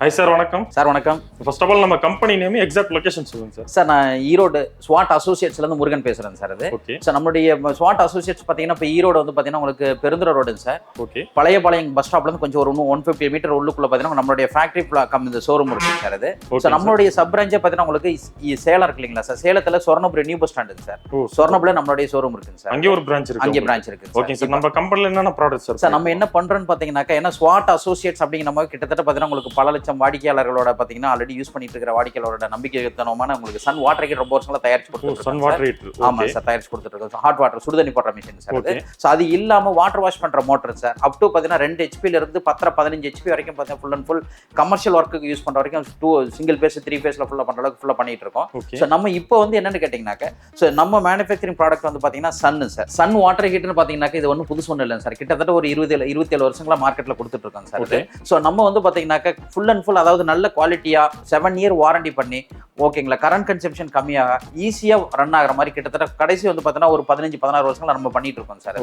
Hi sir, வணக்கம் sir. வணக்கம். First of all நம்ம கம்பெனி நேம் எக்ஸாக்ட் லொகேஷன் சொல்லுங்க சார். சார் நான் ஈரோடு ஸ்வாட் அசோசியேட்ஸ்ல இருந்து முருகன் பேசுறேன் சார். அது சார் நம்மளுடைய ஸ்வாட் அசோசியேட்ஸ் பாத்தீங்கன்னா இப்போ ஈரோடு வந்து பாத்தீங்கன்னா உங்களுக்கு பெருந்துறை ரோடுங்க சார். ஓகே. பழையபாளையம் பஸ் ஸ்டாப்ல இருந்து கொஞ்சம் ஒரு 150 மீட்டர் உள்ளுக்குள்ள பாத்தீங்கன்னா நம்மளுடைய ஃபேக்டரி இந்த ஷோரூம் இருக்கு சார். அது சார் நம்மளுடைய சப் பிரான்ச்சே பாத்தீங்கன்னா உங்களுக்கு சேலம் இருக்கு இல்லைங்களா சார். சேலத்துல Swarnapuri new bus stand sir. ஸ்வர்ணபுரில நம்மளுடைய ஷோரூம் இருக்குங்க சார். அங்கே ஒரு பிரான்ச் இருக்கு. அங்கே பிரான்ச் இருக்கு. Okay sir. நம்ம கம்பெனில என்னென்ன ப்ராடக்ட்ஸ் சார்? சார் நம்ம என்ன பண்றோம்னு பாத்தீங்கன்னாக்கா ஏன்னா ஸ்வாட் அசோசியேட்ஸ் அப்படிங்கிற மாதிரி கிட்டத்தட்ட பாத்தீங்கன்னா உங்களுக்கு பல லட்சம் வாடிக்கையாளர்களோட பாத்தீங்கன்னா ஆல்ரெடி யூஸ் பண்ணிட்டு இருக்கிற வாடிக்கையாளரோட நம்பிக்கைத்தனமான உங்களுக்கு சன் வாட்டர் ஹீட்டர் ரொம்ப வருஷங்களா தயாரிச்சு கொடுத்துருக்கோம். Sun water heater. ஆமா சார், தயாரிச்சு கொடுத்துருக்கோம். ஹாட் வாட்டர் சுடுதண்ணி போடுற மிஷின் சார். அது சோ அது இல்லாம வாட்டர் வாஷ் பண்ற மோட்டர் சார். அப் டு பாத்தீங்கன்னா 2 HP ல இருந்து 15 HP வரைக்கும் பாத்தீங்கன்னா ஃபுல் அண்ட் ஃபுல் கமர்ஷியல் ஒர்க்குக்கு யூஸ் பண்ற வரைக்கும் 2 சிங்கிள் பேஸ் 3 பேஸ்ல ஃபுல்லா பண்ற அளவுக்கு ஃபுல்லா பண்ணிட்டு இருக்கோம். சோ நம்ம இப்போ வந்து என்னன்னு கேட்டீங்கன்னாக்க சோ நம்ம மேனுஃபேக்சரிங் ப்ராடக்ட் வந்து பாத்தீங்கன்னா சன் சார். சன் வாட்டர் ஹீட்டர்னு பாத்தீங்கன்னாக்க இது ஒன்றும் புதுசு ஒன்றும் இல்லை சார். கிட்டத்தட்ட ஒரு 27 வருஷங்களா மார்க்கெட்ல கொடுத்துட்டு இருக்கோம் சார். சோ நம்ம வந்து பாத்தீங்கன்னாக்க ஃபுல் அண்ட் ஃபுல் அதாவது நல்ல குவாலிட்டியா 7 இயர் வாரண்டி பண்ணி ஓகேங்களா, கரண்ட் கன்சம்ஷன் கம்மியாக ஈஸியா ரன் ஆகிற மாதிரி கிட்டத்தட்ட கடைசி வந்து பாத்தீங்கன்னா ஒரு 15-16 வருஷங்களா நம்ம பண்ணிட்டு இருக்கோம் சார்.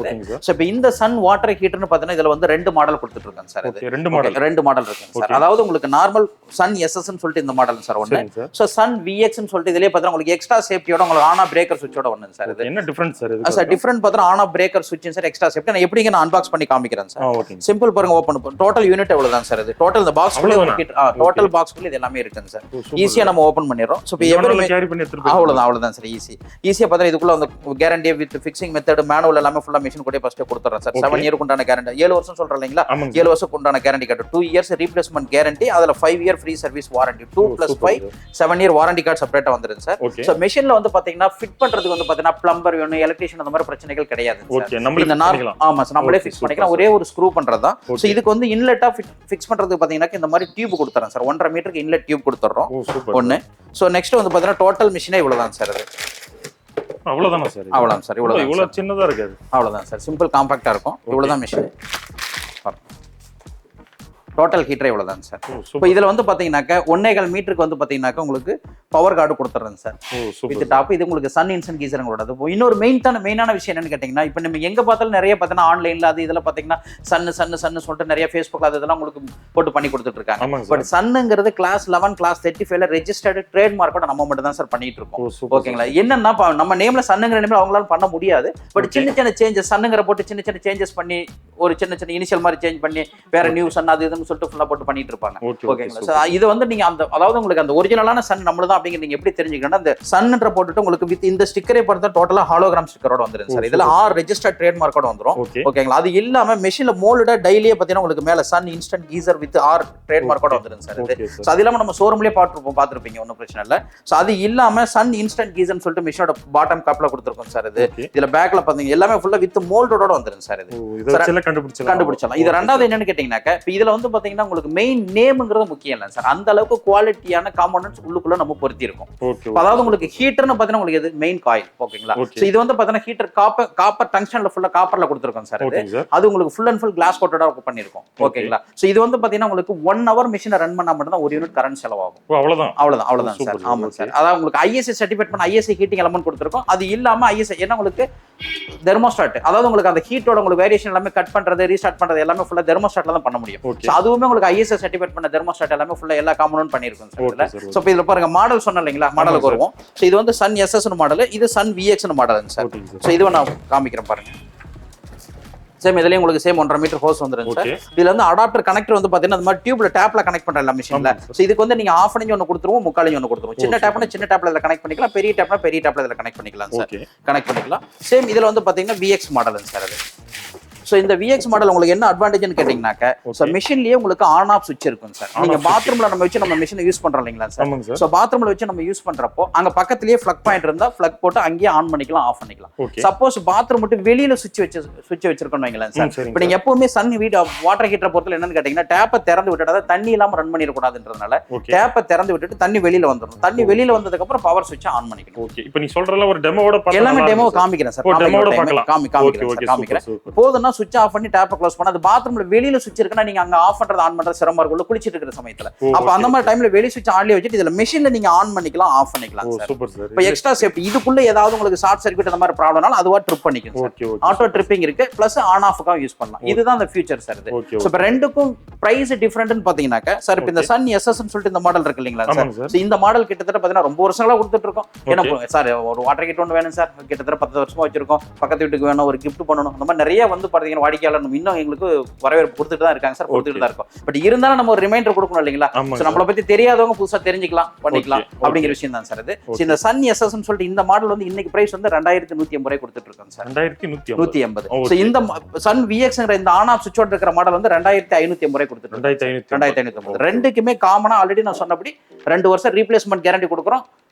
சோ இப்போ இந்த சன் வாட்டர் ஹீட்டர்னு பாத்தீங்கன்னா இதுல வந்து 2 மாடல் கொடுத்துட்டு இருக்கோம் சார். ரெண்டு மாடல் இருக்குங்க சார். அதாவது உங்களுக்கு நார்மல் சன் SS ன்னு சொல்லிட்டு இந்த மாடல் சார் ஒன்று. சோ சன் VX ன்னு சொல்லிட்டு இதுலயே பாத்தீங்கன்னா உங்களுக்கு எக்ஸ்ட்ரா சேஃப்டியோட உங்களுக்கு ஆன் ஆஃப் பிரேக்கர் சுவிட்சோட ஒன்று சார். இது என்ன டிஃபரன்ஸ் சார்? சார் டிஃபரன்ட் பாத்தீங்கன்னா ஆன் ஆஃப் பிரேக்கர் சுவிட்ச் சார், எக்ஸ்ட்ரா சேஃப்டி. நான் எப்படிங்க நான் அன்பாக்ஸ் பண்ணி காமிக்கிறேன் சார். சிம்பிள் பாருங்க, ஓபன் பண்ணு. டோட்டல் யூனிட் எவ்வளவுதான் சார். இது டோட்டல் இந்த பாக்ஸ் டோட்டல் பாக்ஸ் குள்ள இது எல்லாமே இருக்குங்க சார். ஈஸியா நம்ம ஓபன் பண்ணிரோம். சோ இப்போ எவ்வளவு கேரி பண்ணி எடுத்துட்டு அவ்வளவுதான் சார். ஈஸியா பார்த்தா இதுக்குள்ள வந்து guarantee with fixing method manual எல்லாமே ஃபுல்லா மிஷின் கூட ஃபர்ஸ்ட் கொடுத்துறேன் சார். 7 இயருக்கு உண்டான கேரண்டி, 7 வருஷம் சொல்றேன் இல்லைங்களா, 7 வருஷம் உண்டான guarantee card, 2 years replacement guarantee, அதுல 5 year free service warranty, 2+5 7 year warranty card செப்பரேட்டா வந்துருது சார். சோ மெஷின்ல வந்து பாத்தீங்கன்னா ஃபிட் பண்றதுக்கு வந்து பாத்தீங்கன்னா பிளம்பர் வேணும், எலக்ட்ரிஷியன் அந்த மாதிரி பிரச்சனைகள் கிடையாது சார். ஆமா சார், நம்மளே ஃபிக்ஸ் பண்ணிக்கலாம். ஒரே ஒரு ஸ்க்ரூ பண்றதா. சோ இதுக்கு வந்து இன்லெட்டா ஃபிக்ஸ் பண்றதுக்கு பாத்தீங்கன்னா இந்த மாதிரி டியூப் கொடுத்துறேன் சார். 1.5 மீட்டருக்கு இன்லெட் டியூப் கொடுத்துறோம் ஒன்னு. சோ நெக்ஸ்ட் வந்து பாத்தீங்கன்னா டோட்டல் மிஷினே இவ்வளவுதான் சார். அது அவ்வளவுதானா சார்? அவ்வளவுதான் சார். இவ்வளவு சின்னதா இருக்காது. அவ்வளவுதான் சார். சிம்பிள் காம்பாக்டா இருக்கும். இவ்வளவுதான் மிஷின். டோட்டல் ஹீட்டர் இவ்வளவுதான் சார். இப்போ இதுல வந்து பாத்தீங்கன்னாக்க 1.25 மீட்டருக்கு வந்து பாத்தீங்கன்னாக்க உங்களுக்கு பவர் கார்டு கொடுத்துறேன் சார். With top. இது உங்களுக்கு சன் இன்ஸ்டன்ட் கீசருங்களோட. இன்னொரு மெயினான விஷயம் என்னன்னு கேட்டீங்கன்னா, இப்போ நம்ம எங்க பார்த்தாலும் நிறைய பார்த்தீங்கன்னா ஆன்லைன்ல அது இதெல்லாம் பாத்தீங்கன்னா சன்னு சொல்லிட்டு நிறைய ஃபேஸ்புக்ல அதெல்லாம் உங்களுக்கு போட்டு பண்ணி கொடுத்துட்டு இருக்காங்க. பட் சன்னுங்கிறது கிளாஸ் 11 கிளாஸ் 35ல ரெஜிஸ்டர்டு ட்ரேட் மார்க்கோட நம்ம மட்டும் தான் சார் பண்ணிட்டு இருக்கோம். ஓகேங்களா. என்னன்னா நம்ம நேம்ல சன்னுங்கிற நேம்ல அவங்களால பண்ண முடியாது. பட் சின்ன சேஞ்சஸ் சன்னுங்கிற போட்டு சின்ன சேஞ்சஸ் பண்ணி ஒரு சின்ன இனிஷியல் மாதிரி சேஞ்ச் பண்ணி வேற நியூ சன் அது இதுன்னு சொல்லிட்டு ஃபுல்லா போட்டு பண்ணிட்டு இருப்பாங்க. ஓகேங்களா. இது வந்து நீங்க அந்த அதாவது உங்களுக்கு அந்த ஒரிஜினலான சன் நம்மளதான் அப்படிங்கிற நீங்க எப்படி தெரிஞ்சுக்கணும், அந்த சன்ன்ற போட்டுட்டு உங்களுக்கு வித் இந்த ஸ்டிக்கரை பொறுத்த டோட்டலா ஹாலோகிராம் ஸ்டிக்கரோட வந்துரும் சார். இதுல 6 ரெஜிஸ்டர்ட் ட்ரேட் மார்க்கோட வந்துரும். ஓகேங்களா. அது இல்லாம மெஷின்ல மோல்டா டெய்லியே பாத்தீங்கன்னா உங்களுக்கு மேல Sun instant geyser with 6 trade மார்க்கோட வந்துரும் சார். சோ அது இல்லாம நம்ம ஷோரூம்லயே பாத்துருப்பீங்க, ஒன்னும் பிரச்சனை இல்ல. சோ அது இல்லாம சன் இன்ஸ்டன்ட் கீசர்னு சொல்லிட்டு மிஷினோட பாட்டம் கப்ல கொடுத்துருக்கோம் சார். இது இதுல பேக்ல பாத்தீங்க எல்லாமே ஃபுல்லா வித் மோல்டோட வந்துரும் சார். இது கண்டுபிடிச்சலாம். இது ரெண்டாவது என்னன்னு கேட்டீங்கன்னாக்க இதுல வந்து பாத்தீங்கன்னா உங்களுக்கு மெயின் நேம்ங்கிறது முக்கியம் இல்ல சார். அந்த அளவுக்கு குவாலிட்டியான காம்போனன்ட்ஸ் உள்ளுக்குள்ள நம்ம பொருத்தி இருக்கோம். அதாவது உங்களுக்கு ஹீட்டர்னு பாத்தீங்கன்னா உங்களுக்கு இது மெயின் காயில். ஓகேங்களா. சோ இது வந்து பாத்தீங்கன்னா ஹீட்டர் காப்பர் டங்ஸ்டன்ல ஃபுல்லா காப்பர்ல கொடுத்திருக்கோம் சார். அது உங்களுக்கு ஃபுல் அண்ட் ஃபுல் கிளாஸ் கோட்டடா பண்ணிருக்கோம். ஓகேங்களா. சோ இது வந்து பாத்தீங்கன்னா உங்களுக்கு 1 ஹவர் மிஷினை ரன் பண்ணா மட்டும் தான் 1 யூனிட் கரண்ட் செலவாகும். அவ்வளவுதான் சார். ஆமா சார். அதாவது உங்களுக்கு ISA சர்டிஃபிகேட் பண்ண ISA ஹீட்டிங் எலமெண்ட் கொடுத்திருக்கோம். அது இல்லாம ISA ஏன்னா உங்களுக்கு தெர்மோஸ்டாட், அதாவது உங்களுக்கு அந்த ஹீட்டோட உங்களுக்கு வேரியேஷன் எல்லாமே கட் பண்றது ரீஸ்டார்ட் பண்றது எல்லாமே ஃபுல்லா தெர்மோஸ்டாட்ல தான் பண்ண முடியும். சோ அதுவுமே உங்களுக்கு ISA சர்டிஃபிகேட் பண்ண தெர்மோஸ்டாட் எல்லாமே ஃபுல்லா எல்லா காம்போனன்ட் பண்ணிருக்கோம் சார். சோ இதுல பாருங்க மாடல் சொன்னேன் இல்லைங்களா, மாடலுக்கு வருவோம். சோ இது வந்து சன் SS மாடல், இது Sun VX model sir. So இது நான் காமிக்கிறேன் பாருங்க. சேம் இதுலயும் உங்களுக்கு சேம் 1.5 மீட்டர் ஹோஸ் வந்துரும் சார். இதுல வந்து அடாப்டர் கனெக்டர் வந்து பாத்தீங்கன்னா அந்த மாதிரி டியூப்ல டேப்ல கனெக்ட் பண்ற மிஷின்ல. சோ இதுக்கு வந்து நீங்க 1/2 இன்ச் ஒன்னு கொடுத்துருவோம், 3/4 இன்ச் ஒன்னு கொடுத்துருவோம். சின்ன டேப்னா சின்ன டேப்ல இதுல கனெக்ட் பண்ணிக்கலாம், பெரிய டேப்னா பெரிய டேப்ல இதுல கனெக்ட் பண்ணிக்கலாம் சார். கனெக்ட் பண்ணிக்கலாம். சேம் இதுல வந்து பாத்தீங்கன்னா VX மாடல் சார். அது சோ இந்த VX மாடல் உங்களுக்கு என்ன அட்வான்டேஜ்னு கேட்டீங்கன்னாக்க சோ மிஷின்லயே உங்களுக்கு ஆன் ஆஃப் சுவிட்ச் இருக்கும் சார். நீங்க பாத்ரூம்ல நம்ம வச்சு நம்ம மிஷினை யூஸ் பண்றோம் இல்லீங்களா சார். சோ பாத்ரூம்ல வச்சு நம்ம யூஸ் பண்றப்போ அங்க பக்கத்துலயே பிளக் பாயிண்ட் இருந்தா பிளக் போட்டு அங்கேயே ஆன் பண்ணிக்கலாம், ஆஃப் பண்ணிக்கலாம். சப்போஸ் பாத்ரூம் மட்டும் வெளியில சுவிட்ச் வச்சிருக்கோம் வைங்களேன் சார். இப்போ நீங்க எப்பவுமே சன் வீட் வாட்டர் ஹீட்டரை பொறுத்தல என்னன்னு கேட்டீங்கன்னா டேப்பை திறந்து விட்டுட்டு தண்ணி இல்லாம ரன் பண்ணிடக்கூடாதுன்றதுனால டேப்பை திறந்து விட்டுட்டு தண்ணி வெளியில வந்துடும். தண்ணி வெளியில வந்ததுக்கு அப்புறம் பவர் சுவிட்ச் ஆன் பண்ணிக்கணும். ஓகே. இப்போ நீ சொல்றல ஒரு டெமோவோட எல்லாமே டெமோ காமிக்கிறேன் சார். காமிக்கிறேன் போதுன்னா சுவிட்ச் ஆஃப் பண்ணி டேப்பை க்ளோஸ் பண்ணா அது பாத்ரூம்ல வெளியில சுவிட்ச் இருக்குன்னா நீங்க அங்க ஆஃப் பண்றது ஆன் பண்றது சிரமமா இருக்கும் குளிச்சிட்டு இருக்கிற சமயத்துல. அப்ப அந்த மாதிரி டைம்ல வெளி சுவிட்ச் ஆன்லயே வச்சுட்டு இதுல மெஷின்ல நீங்க ஆன் பண்ணிக்கலாம் ஆஃப் பண்ணிக்கலாம் சார். இப்போ எக்ஸ்ட்ரா சேஃப்டி இதுக்குள்ள ஏதாவது உங்களுக்கு ஷார்ட் சர்க்யூட் அந்த மாதிரி ப்ராப்ளம்னால அதுவா ட்ரிப் பண்ணிக்கும் சார். ஆட்டோ ட்ரிப்பிங் இருக்கு பிளஸ் ஆன் ஆஃப்க்காக யூஸ் பண்ணலாம். இதுதான் அந்த ஃபியூச்சர் சார். இது இப்போ ரெண்டுக்கும் பிரைஸ் டிஃபரெண்ட்னு பாத்தீங்கன்னாக்க சார் இப்போ இந்த சன் எஸ்எஸ்ன்னு சொல்லிட்டு இந்த மாடல் இருக்கு இல்லீங்களா சார். இந்த மாடல் கிட்டத்தட்ட பாத்தீங்கன்னா ரொம்ப வருஷங்களா கொடுத்துட்டு இருக்கோம். ஏன்னா சார் ஒரு வாட்டர் ஹீட்டர் ஒன்று வேணும் சார், கிட்டத்தட்ட 10 வருஷமா வச்சிருக்கோம். பக்கத்து வீட்டுக்கு வேணும், ஒரு கிஃப்ட் பண்ணணும், அந்த மாதிரி நிறைய வந்து பாத்தீங்கன்னா வாடிக்கையாளர் இன்னும் எங்களுக்கு வரவேற்பு கொடுத்துட்டு தான் இருக்காங்க சார், கொடுத்துட்டு தான் இருக்கும். பட் இருந்தாலும் நம்ம ஒரு ரிமைண்டர் கொடுக்கணும் இல்லைங்களா. நம்மளை பத்தி தெரியாதவங்க புதுசா தெரிஞ்சுக்கலாம் பண்ணிக்கலாம் அப்படிங்கிற விஷயம் தான் சார். இது இந்த சன் எஸ்எஸ்ன்னு சொல்லிட்டு இந்த மாடல் வந்து இன்னைக்கு பிரைஸ் வந்து 2150 ரூபாய் கொடுத்துட்டு இருக்கோம் சார். 2150. இந்த சன் விஎக்ஸ்ங்கிற இந்த ஆன் ஆஃப் சுவிட்சோட இருக்கிற மாடல் வந்து 2550 ரூபாய் கொடுத்துட்டு 2550. ரெண்டுக்குமே காமனா ஆல்ரெடி நான் சொன்னபடி 2 வருஷம் ரீப்ளேஸ்மெண்ட் கேரண்டி கொடுக்குறோம்.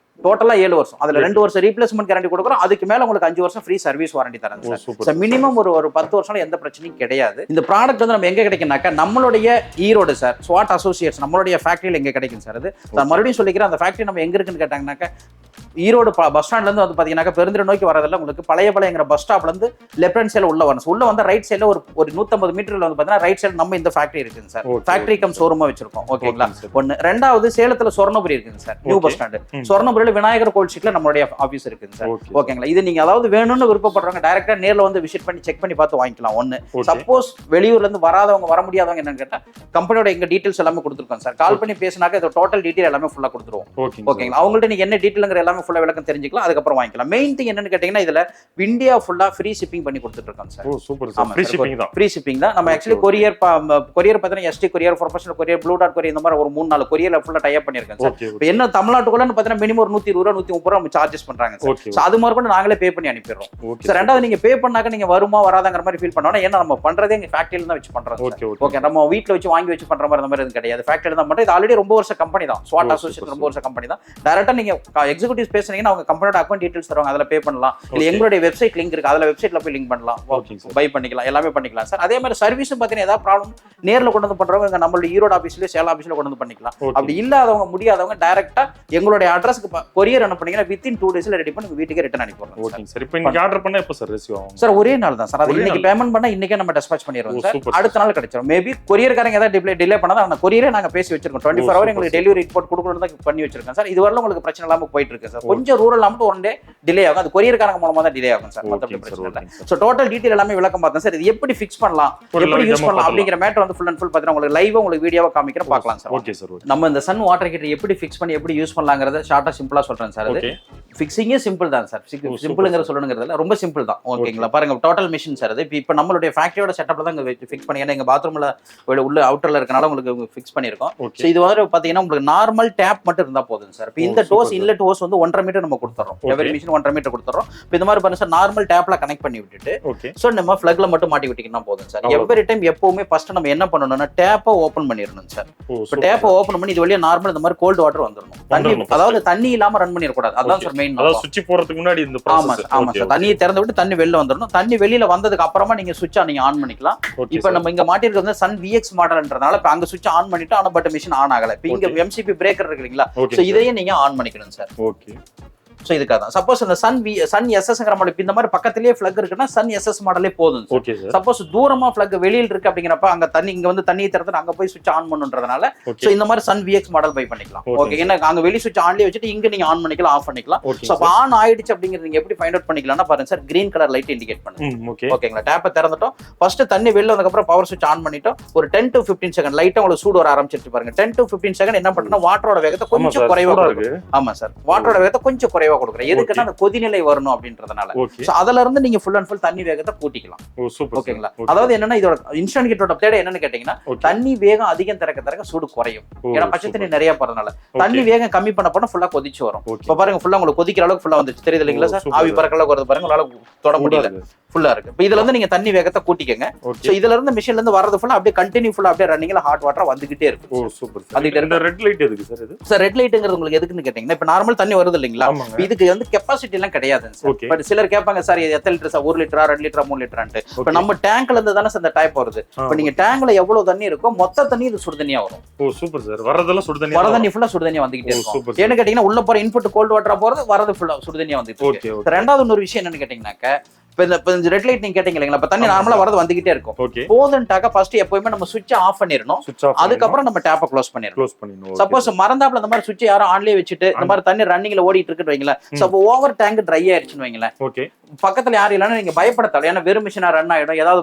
டோட்டலா 7 வருஷம். அதுல 2 வருஷம் ரீப்ளேஸ்மெண்ட் கேரண்டி கொடுக்குறோம். அதுக்கு மேல உங்களுக்கு 5 வருஷம் ஃப்ரீ சர்வீஸ் வாரண்டி தரேன் சார். மினிமம் ஒரு 10 வருஷம் எந்த பிரச்சனையும் கிடையாது. இந்த ப்ராடக்ட் வந்து நம்ம எங்க கிடைக்கும்னாக்கா நம்மளுடைய ஈரோடு சார் ஸ்வாட் அசோசியேட்ஸ் நம்மளுடைய ஃபேக்டரியில எங்க கிடைக்கும் சார். அது நான் மறுபடியும் சொல்லிக்கிறேன். அந்த ஃபேக்டரி நம்ம எங்க இருக்குன்னு கேட்டாங்கன்னாக்கா ஈரோடு பஸ் ஸ்டாண்ட்ல இருந்து வந்து பாத்தீங்கன்னா பெருந்திர நோக்கி வரதில்ல உங்களுக்கு பழையபாளையங்கிற பஸ் ஸ்டாப்ல இருந்து லெஃப்ட் ஹேண்ட் சைடுல உள்ள வரணும். உள்ள வந்து ரைட் சைடுல ஒரு 150 மீட்டர்ல வந்து பாத்தீங்கன்னா ரைட் சைடு நம்ம இந்த ஃபேக்டரி இருக்குங்க சார். ஃபேக்டரி கம் ஷோரூமா வச்சிருக்கோம். ஓகேங்களா. ஒன்னு. ரெண்டாவது சேலத்துல சொர்ணபுரி இருக்குங்க சார், நியூ பஸ் ஸ்டாண்ட். சொர்ணபுரியில விநாயகர் கோவில் ஸ்ட்ல நம்மளுடைய ஆபீஸ் இருக்குங்க சார். ஓகேங்களா. இது நீங்க அதாவது வேணும்னு விருப்பப்படுறவங்க டைரக்டா நேர்ல வந்து விசிட் பண்ணி செக் பண்ணி பார்த்து வாங்கிக்கலாம். ஒன்னு. சப்போஸ் வெளியூர்ல இருந்து வராதவங்க வர முடியாதவங்க என்னன்னு கேட்டா கம்பெனியோட எங்க டீடைல்ஸ் எல்லாமே கொடுத்துருக்கோம் சார். கால் பண்ணி பேசினாக்க இது டோட்டல் டீடைல் எல்லாமே ஃபுல்லா கொடுத்துருவோம். ஓகேங்களா. அவங்கள்ட்ட நீங்க என்ன டீடைல்ங்கிற எல்லாமே ஃபுல்லா விளக்கம் தெரிஞ்சுக்கலாம். அதுக்கப்புறம் வாங்கிக்கலாம். மெயின் திங் என்னன்னு கேட்டீங்கன்னா இதுல இந்தியா ஃபுல்லா ஃப்ரீ ஷிப்பிங் பண்ணி கொடுத்துட்டு இருக்கோம் sir. Super sir. Free shipping தான். ஃப்ரீ ஷிப்பிங் தான். நம்ம एक्चुअली கொரியர் பார்த்தா ST courier, professional courier, Blue டாட் கொரியர் இந்த மாதிரி ஒரு 3-4 கொரியர்ல ஃபுல்லா டை அப் பண்ணிருக்கேன் சார். இப்போ என்ன தமிழ்நாட்டுக்குள்ள பார்த்தா மினிமம் ஒரு 120 ரூபாய் 130 ரூபாய் சார்ஜஸ் பண்றாங்க சார். சோ அது மாதிரி கூட நாங்களே பே பண்ணி அனுப்பிடுறோம் சார். ரெண்டாவது நீங்க பே பண்ணாக்க நீங்க வருமா வராதங்கிற மாதிரி ஃபீல் பண்ணணும். ஏன்னா நம்ம பண்றதே எங்க ஃபேக்டரியில தான் வச்சு பண்றோம். ஓகே. நம்ம வீட்ல வச்சு வாங்கி வச்சு பண்ற மாதிரி அந்த மாதிரி எதுவும் கிடையாது. ஃபேக்டரியில தான் பண்றோம். இது ஆல்ரெடி ரொம்ப வருஷ கம்பெனி தான். ஸ்வாட் அசோசியேட்ஸ் ரொம்ப வருஷ கம்பெனி தான். டைரக்டா நீங்க எக்ஸிக்யூட்டிவ்ஸ் பேசுனீங்கன்னா அவங்க கம்பெனியோட அக்கவுண்ட் டீடைல்ஸ் தருவாங்க. அதுல பே பண்ணலாம். இல்ல எங்களுடைய வெப்சைட் லிங்க் இருக்கு. அதுல வெப்சைட்ல போய் லிங்க் பண்ணலாம், பை பண்ணிக்கலாம், எல்லாமே பண்ணிக்கலாம் சார். அதே மாதிரி சர்வீஸும் பாத்தீங்கன்னா ஏதாவது ப்ராப்ளம் நேர்ல கொண்டு வந்து பண்றவங்க நம்மளுடைய ஈரோடு ஆபீஸ்லயே சேலம் ஆபீஸ்ல கொண்டு வந்து பண்ணிக்கலாம். அப்படி இல்லாதவங்க முடியாதவங்க டைரக்டா எங்களுடைய அட்ரஸ்க்கு கொரியர் அனுப்புனீங்கன்னா வித்தின் 2 டேஸ்ல ரெடி பண்ணி வீட்டுக்கு ரிட்டர்ன் அனுப்பிடுறோம். Okay sir. இப்போ நீங்க ஆர்டர் பண்ணா எப்ப சார் ரிசீவ் ஆகும் சார்? ஒரே நாள் தான் சார். அது இன்னைக்கு பேமெண்ட் பண்ணா இன்னைக்கே நம்ம டிஸ்பாட்ச் பண்ணிடுவோம் சார். அடுத்த நாள் கிடைச்சிரும். மேபி கொரியர்காரங்க ஏதாவது டிலே பண்ணா அந்த கொரியரே நாங்க பேசி வச்சிருக்கோம். 24 ஹவர் எங்களுக்கு டெலிவரி ரிப்போர்ட் கொடுக்கணும் தான் பண்ணி வச்சிருக்கோம் சார். இதுவரையிலும் உங்களுக்கு பிரச்சனை இல்லாம போயிட்டு இருக்கு சார். கொஞ்சம் ரூரல் மட்டும் 1 டே டிலே ஆகும். அது கொரியர்காரங்க மூலமா தான் டிலே ஆகும் சார். மத்தபடி பிரச்சனை இல்ல. சோ டோட்டல் டீடைல் எல்லாமே விளக்கம் பார்த்தேன் சார். இது எப்படி ஃபிக்ஸ் பண்ணலாம், எப்படி யூஸ் பண்ணலாம் அப்படிங்கிற மேட்டர் வந்து ஃபுல் அண்ட் ஃபுல் பாத்தீங்கன்னா உங்களுக்கு லைவா உங்களுக்கு வீடியோவா காமிக்கிறேன், பார்க்கலாம் சார். Okay sir. நம்ம இந்த சன் வாட்டர் ஹீட்டர் எப்படி ஃபிக்ஸ் பண்ணி எப்படி யூஸ் பண்ணலாம்ங்கறத ஷார்ட்டா சிம்பிளா சொல்றேன் சார். அது ஃபிக்ஸிங்கே சிம்பிள் தான் சார். சிம்பிள்ங்கற சொல்லணும்ங்கறதுல ரொம்ப சிம்பிள் தான். ஓகேங்களா. பாருங்க டோட்டல் மிஷின் சார். அது இப்போ நம்மளுடைய ஃபேக்டரியோட செட்டப்ல தான் இங்க ஃபிக்ஸ் பண்ணி, ஏன்னா எங்க பாத்ரூம்ல உள்ள அவுட்டர்ல இருக்கனால உங்களுக்கு ஃபிக்ஸ் பண்ணிருக்கோம். சோ இது வந்து பாத்தீங்கன்னா உங்களுக்கு நார்மல் டேப் மட்டும் இருந்தா போதும் சார். இப்போ இந்த டோஸ் இன்லெட் ஹோஸ் வந்து 1.5 மீட்டர் நம்ம கொடுத்துறோம். எவரி மிஷின் 1.5 மீட்டர் கொடுத்துறோம். இப்போ இந்த மாதிரி பண்ண சார் நார்மல் டேப்ல கனெக்ட் பண்ணி விட்டுட்டு சோ நம்ம ஃப்ளக்ல மட்டும் மாட்டி விட்டீங்கன்னா போதும் சார். எவரி டைம் எப்பவுமே ஃபர்ஸ்ட் நம்ம என்ன பண்ணணும்னா டேப்பை ஓபன் பண்ணிரணும் சார். இப்போ டேப்பை ஓபன் பண்ணி இது வழியா நார்மல் இந்த மாதிரி கோல்ட் வாட்டர் வந்துரணும். தண்ணி அதாவது தண்ணி இல்லாம ரன் பண்ணிர கூடாது. அதான் சார் மெயின். அதாவது சுவிட்ச் போறதுக்கு முன்னாடி இந்த ப்ராசஸ். ஆமா சார். தண்ணியை திறந்து விட்டு தண்ணி வெளில வந்துரணும். தண்ணி வெளியில வந்ததுக்கு அப்புறமா நீங்க சுவிட்ச் நீங்க ஆன் பண்ணிக்கலாம். இப்போ நம்ம இங்க மாட்டிருக்கு வந்து சன் விஎக்ஸ் மாடல்ன்றதால இப்ப அங்க சுவிட்ச் ஆன் பண்ணிட்டு ஆனா பட் மிஷின் ஆன் ஆகல. இப்போ இங்க எம்சிபி பிரேக்கர் இருக்கு இல்லீங்களா. சோ இதையும் நீங்க ஆன் பண்ணிக்கணும் சார். ஓகே. சோ இதுக்காக தான். சப்போஸ் இந்த சன் எஸ்எஸ்ங்கிற மாடல் இந்த மாதிரி பக்கத்திலேயே ஃப்ளக் இருக்குன்னா சன் எஸ்எஸ் மாடலே போதும். சப்போஸ் தூரமா ஃப்ளக் வெளியில இருக்கு அப்படிங்கிறப்ப அங்க தண்ணி இங்க வந்து தண்ணி திறந்து அங்க போய் சுவிட்ச் ஆன் பண்ணுன்றதுனால சோ இந்த மாதிரி சன் விஎக்ஸ் மாடல் பை பண்ணிக்கலாம். ஓகே. ஏன்னா அங்க வெளி சுவிட்ச் ஆன்லயே வச்சுட்டு இங்க நீங்க ஆன் பண்ணிக்கலாம், ஆஃப் பண்ணிக்கலாம். சோ அப்ப ஆன் ஆயிடுச்சு அப்படிங்கிறது நீங்க எப்படி ஃபைண்ட் அவுட் பண்ணிக்கலாம்னா பாருங்க sir. Green colour light indicate பண்ணுங்க. ஓகேங்களா. டேப்பை திறந்துட்டோம். ஃபர்ஸ்ட் தண்ணி வெளில வந்ததுக்கு அப்புறம் பவர் சுவிட்ச் ஆன் பண்ணிட்டோம். ஒரு 10 to 15 செகண்ட் லைட்டா உங்களுக்கு சூடு வர ஆரம்பிச்சிட்டு பாருங்க. 10 to 15 செகண்ட் என்ன பண்ணனும், வாட்டரோட வேகத்தை கொஞ்சம் குறைவா கொடுக்கணும். ஆமா சார். வாட்டரோட வேகத்தை கொஞ்சம் குறைவா கொடுக்குறேன். எதுக்குன்னா கொதிநிலை வரணும் அப்படின்றதுனால. சோ அதுல இருந்து நீங்க ஃபுல் அண்ட் ஃபுல் தண்ணி வேகத்தை கூட்டிக்கலாம். ஓகேங்களா. அதாவது என்னன்னா இதோட இன்ஸ்டன்ட் ஹீட்டோட தேட என்னன்னு கேட்டீங்கன்னா தண்ணி வேகம் அதிகம் திறக்க சூடு குறையும். ஏன்னா பச்சை தண்ணி நிறைய போறதுனால தண்ணி வேகம் கம்மி பண்ண ஃபுல்லா கொதிச்சு வரும். இப்ப பாருங்க ஃபுல்லா உங்களுக்கு கொதிக்கிற அளவுக்கு ஃபுல்லா வந்துச்சு தெரியுது இல்லீங்களா சார். ஆவி பறக்க அளவுக்கு வருது பாருங்க. உங்களால தொட முடியல, ஃபுல்லா இருக்கு. இப்போ இதுல இருந்து நீங்க தண்ணி வேகத்தை கூட்டிக்கங்க. சோ இதுல இருந்து மிஷின்ல இருந்து வரது ஃபுல்லா அப்படியே கண்டினியூ ஃபுல்லா அப்படியே ரன்னிங்ல ஹாட் வாட்டர் வந்துகிட்டே இருக்கு. ஓ சூப்பர். அதுக்கு இந்த ரெட் லைட் எதுக்கு சார்? இது சார் ரெட் லைட்ங்கிறது உங்களுக்கு எதுக்குன்னு கேட்டீங்கன்னா இப்ப நார்மல் தண்ணி வருது இல்லீங்களா. இதுக்கு வந்து கெபாசிட்டி எல்லாம் கிடையாது. பட் சிலர் கேட்பாங்க சார் எத்தனை லிட்டர் சார், 1 லிட்டரா 2 லிட்டரா 3 லிட்டரான்ட்டு. இப்ப நம்ம டேங்க்ல இருந்து தானே அந்த டைப் வருது. இப்ப நீங்க டேங்க்ல எவ்வளவு தண்ணி இருக்கோ மொத்த தண்ணி இது சுடு தண்ணியா வரும். ஓ சூப்பர் சார். வரதெல்லாம் சுடு தண்ணி, வர தண்ணி ஃபுல்லா சுடு தண்ணியா வந்துகிட்டே இருக்கும். ஏன்னு கேட்டீங்கன்னா உள்ள போற இன்புட் கோல்ட் வாட்டரா போறது, வரது ஃபுல்லா சுடு தண்ணியா வந்துட்டு இருக்கு. ரெண்டாவது இன்னொரு விஷயம் என்னன்னு கேட்டீங்கன்னாக்க இப்போ இந்த ரெட் லைட் நீங்க கேட்டீங்க இல்லைங்களா, இப்போ தண்ணி நார்மலா வரது வந்துகிட்டே இருக்கும். போதுன்ட்டாக்க ஃபர்ஸ்ட் எப்பவுமே நம்ம சுவிட்ச் ஆஃப் பண்ணிடணும். அதுக்கப்புறம் நம்ம டேப்பை க்ளோஸ் பண்ணிடணும். சப்போஸ் மறந்தாப்புல இந்த மாதிரி சுவிட்ச் யாரும் ஆன்லயே வச்சுட்டு இந்த மாதிரி தண்ணி ரன்னிங்ல ஓடிட்டு இருக்குன்னு வைங்களேன், சப்போ ஓவர் டேங்க் ட்ரை ஆயிடுச்சுன்னு வைங்களேன், பக்கத்துல யாரும் இல்லைன்னா நீங்க பயப்படத்தால, ஏன்னா வெறும் மிஷினா ரன் ஆயிடும், ஏதாவது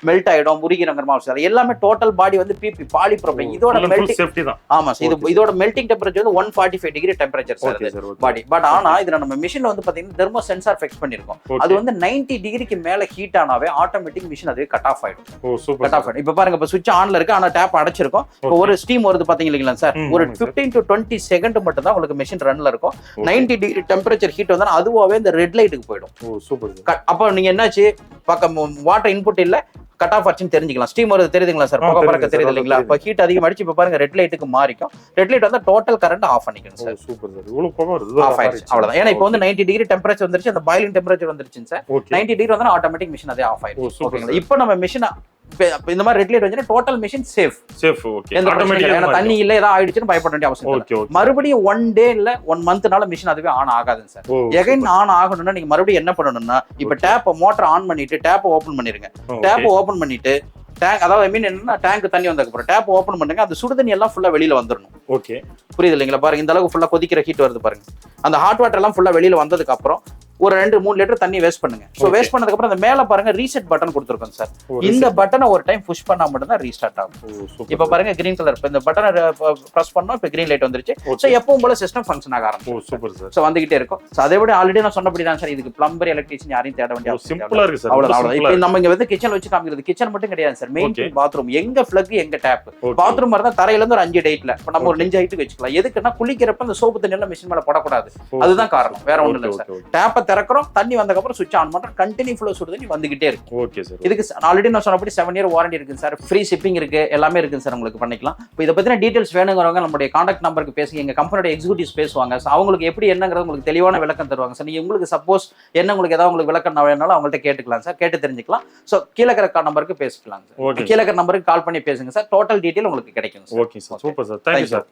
மெல்ட் ஆயிடும், முறிகிற மாதிரி எல்லாமே டோட்டல் பாடி வந்து பிபி பாலிப்ரோபைன். இதோட மெல்டிங் ஆமா சார், இதோட மெல்டிங் டெம்பரேச்சர் வந்து 145 degree temperature sir body. But ஆனா இதுல நம்ம மிஷின்ல வந்து பாத்தீங்கன்னா தெர்மோ சென்சார் ஃபிக்ஸ் பண்ணிருக்கோம். அது வந்து 90 டிகிரிக்கு மேல ஹீட் ஆனாவே ஆட்டோமேட்டிக் மிஷின் அதுவே கட் ஆஃப் ஆயிடும். இப்ப பாருங்க, இப்ப சுவிட்ச் ஆன்ல இருக்கு, ஆனா டேப் அடைச்சிருக்கும். இப்போ ஒரு ஸ்டீம் வருது பாத்தீங்க இல்லைங்களா சார், ஒரு 15 to 20 செகண்ட் மட்டும் தான் உங்களுக்கு மிஷின் ரன்ல இருக்கும். 90 டிகிரி டெம்பரேச்சர் ஹீட் வந்தா அதுவாவே இந்த ரெட் லைட்டுக்கு போயிடும். அப்ப நீங்க என்னாச்சு, பக்கம் வாட்டர் இன்புட் இல்ல, கட் ஆஃப் ஆச்சுன்னு தெரிஞ்சுக்கலாம். ஸ்டீம் வருது தெரியுதுங்களா சார், புகை பறக்க தெரியுது இல்லைங்களா, இப்ப ஹீட் அதிகமாயிடுச்சு. இப்ப பாருங்க ரெட் லைட்டுக்கு மாறிக்கும். ரெட் லைட் வந்து டோட்டல் கரண்ட் ஆஃப் பண்ணிக்கணும் சார். சூப்பர் சார், இவ்வளவு புகை வருது, ஆஃப் ஆயிடுச்சு அவ்வளவுதான். ஏன்னா இப்போ வந்து 90 டிகிரி டெம்பரேச்சர் வந்துருச்சு, அந்த பாயிலிங் டெம்பரேச்சர் வந்துருச்சு சார். 90 டிகிரி வந்தா ஆட்டோமேட்டிக் மிஷின் அதே ஆஃப் ஆயிடுச்சு. ஓகேங்களா, இப்போ நம்ம மிஷின் இந்த மாதிரி ரெட் லைட் வந்து டோட்டல் மிஷின் சேஃப். ஓகே, ஏன்னா தண்ணி இல்ல ஏதாவது ஆயிடுச்சுன்னு பயப்பட வேண்டிய அவசியம் இல்லை. மறுபடியும் 1 டே இல்ல 1 மந்த்னால மிஷின் அதுவே ஆன் ஆகாதுங்க சார். எகைன் ஆன் ஆகணும்னா நீங்க மறுபடியும் என்ன பண்ணணும்னா, இப்ப டேப் மோட்டர் ஆன் பண்ணிட்டு டேப் ஓபன் பண்ணிருங்க. டேப் ஓபன் பண்ணிட்டு டேங்க், அதாவது ஐ மீன் என்னன்னா, டேங்க் தண்ணி வந்ததுக்கு அப்புறம் டேப் ஓபன் பண்ணுங்க, அந்த சுடு தண்ணி எல்லாம் ஃபுல்லா வெளியில வந்துடணும். ஓகே, புரியுது இல்லைங்களா? பாருங்க இந்த அளவுக்கு ஃபுல்லா கொதிக்கிற ஹீட் வருது பாருங்க. அந்த ஹாட் வாட்டர் எல்லாம் ஃபுல்லா வெளியில வந்ததுக்கு அப்புறம் ஒரு 2-3 லிட்டர் தண்ணி வேஸ்ட் பண்ணுங்க. சோ வேஸ்ட் பண்ணதுக்கு அப்புறம் அந்த மேல பாருங்க ரீசெட் பட்டன் கொடுத்துருக்கோம் சார். இந்த பட்டனை ஒரு டைம் புஷ் பண்ணா மட்டும் தான் ரீஸ்டார்ட் ஆகும். இப்ப பாருங்க கிரீன் கலர், இந்த பட்டனை பிரஸ் பண்ணோம், இப்ப கிரீன் லைட் வந்துருச்சு. சோ எப்பவும் போல சிஸ்டம் ஃபங்க்ஷன் ஆக ஆரம்பிக்கும். Super sir. சோ வந்துகிட்டே இருக்கும். சோ அதை விட ஆல்ரெடி நான் சொன்னபடி தான் சார், இதுக்கு பிளம்பர் எலக்ட்ரீஷியன் யாரையும் தேட வேண்டிய அவசியம் இல்லை. சிம்பிளா இருக்கு சார். அவ்வளவுதான். இப்போ நம்ம இங்க வந்து கிச்சன் வச்சு காமிக்கிறது, கிச்சன் மட்டும் கிடையாது சார், மெயின் பாத்ரூம், எங்க பிளக் எங்க டேப். பாத்ரூம் இருந்தா தரையில இருந்து ஒரு 5 ஹைட்ல, இப்ப நம்ம ஒரு 5 ஹைட்டுக்கு வச்சுக்கலாம். எதுக்குன்னா குளிக்கிறப்ப அந்த சோப்பு தண்ணி எல்லாம் மிஷின் மேல படக்கூடாது, அதுதான் காரணம், வேற ஒண்ணும் இல்லை சார். டேப்பை திறக்கிறோம், தண்ணி அப்புறம் சுவிட்ச் ஆன் பண்றோம், கண்டினியூ ஃப்ளோ சுடு தண்ணி வந்துகிட்டே இருக்கு. Okay sir. இதுக்கு ஆல்ரெடி நான் சொன்னபடி 7 இயர் வாரண்டி இருக்கு சார், ஃப்ரீ ஷிப்பிங் இருக்கு, எல்லாமே இருக்கு சார், உங்களுக்கு பண்ணிக்கலாம். இப்போ இத பத்தின டீடைல்ஸ் வேணுங்கிறவங்க நம்மளுடைய கான்டாக்ட் நம்பருக்கு பேசுங்க, எங்க கம்பெனியோட எக்ஸிக்யூட்டிவ்ஸ் பேசுவாங்க. அவங்களுக்கு எப்படி என்னங்கிறது உங்களுக்கு தெளிவான விளக்கம் தருவாங்க சார். நீங்க உங்களுக்கு சப்போஸ் என்ன உங்களுக்கு ஏதாவது உங்களுக்கு விளக்கம் வேணாலும் அவங்கள்ட்ட கேட்டுக்கலாம் சார், கேட்டு தெரிஞ்சுக்கலாம். சோ கீழ இருக்கிற நம்பருக்கு பேசிக்கலாம் சார். கீழ இருக்கிற நம்பருக்கு கால் பண்ணி பேசுங்க சார், டோட்டல் டீடைல் உங்களுக்கு கிடைக்கும் sir. Okay sir, super sir, thank you sir.